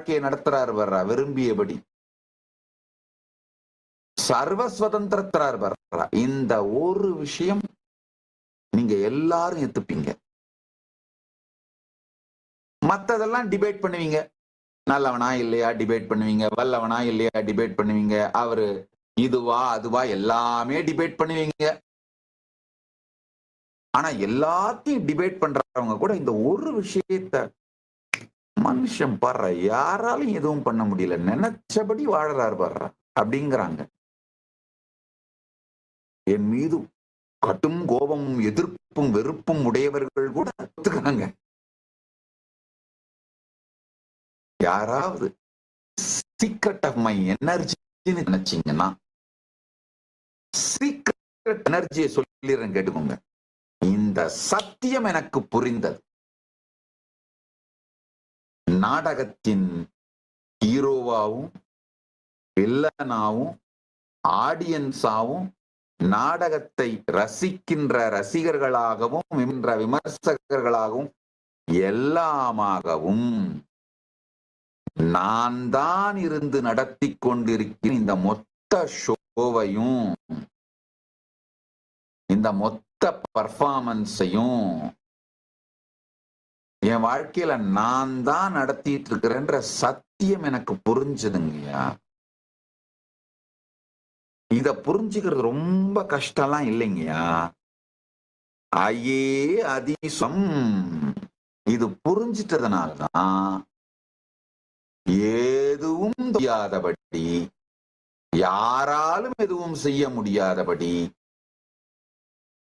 வாழ்க்கையை நடத்துறாரு வர்றா விரும்பியபடி. சர்வ சுதந்திரத்துறாரு வர்றா. இந்த ஒரு விஷயம் நீங்க எல்லாரும் ஏத்துப்பீங்க. மத்ததெல்லாம் டிபேட் பண்ணுவீங்க. நல்லவனா இல்லையா டிபேட் பண்ணுவீங்க. வல்லவனா இல்லையா டிபேட் பண்ணுவீங்க. அவரு இதுவா அதுவா எல்லாமே டிபேட் பண்ணுவீங்க. ஆனா எல்லாத்தையும் டிபேட் பண்றவங்க கூட இந்த ஒரு விஷயத்த மனுஷன் பாடுற யாராலும் எதுவும் பண்ண முடியல. நினைச்சபடி வாழறாரு பாடுறா அப்படிங்கிறாங்க. என் மீது கடும் கோபமும் எதிர்ப்பும் வெறுப்பும் உடையவர்கள் கூட ஒத்துக்கிறாங்க. யாராவது சீக்ரெட் ஆஃப் மை எனர்ஜின்னு நினைச்சீங்கன்னா சீக்ரெட் எனர்ஜியை சொல்லிடுறேன் கேட்டுக்கோங்க. இந்த சத்தியம் எனக்கு புரிந்தது. நாடகத்தின் ஹீரோவாவும் வில்லனாவும் ஆடியன்ஸாவும் நாடகத்தை ரசிக்கின்ற ரசிகர்களாகவும் விமர்சகர்களாகவும் எல்லாமாகவும் நான் தான் இருந்து நடத்தி கொண்டிருக்கிற இந்த மொத்த ஷோவையும் இந்த மொத்த பர்ஃபார்மன்ஸையும் என் வாழ்க்கையில நான் தான் நடத்திட்டு இருக்கிறேன்ற சத்தியம் எனக்கு புரிஞ்சுதுங்கய்யா. இத புரிஞ்சுக்கிறது ரொம்ப கஷ்டம்லாம் இல்லைங்கய்யா. ஐயே அதிசம். இது புரிஞ்சிட்டதுனாலதான் எதுவும் செய்யாதபடி, யாராலும் எதுவும் செய்ய முடியாதபடி,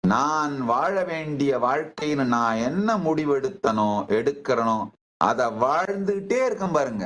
நான் வாழ வேண்டிய வாழ்க்கைன்னு நான் என்ன முடிவெடுத்தனோ எடுக்கிறனோ அதை வாழ்ந்துகிட்டே இருக்கேன் பாருங்க.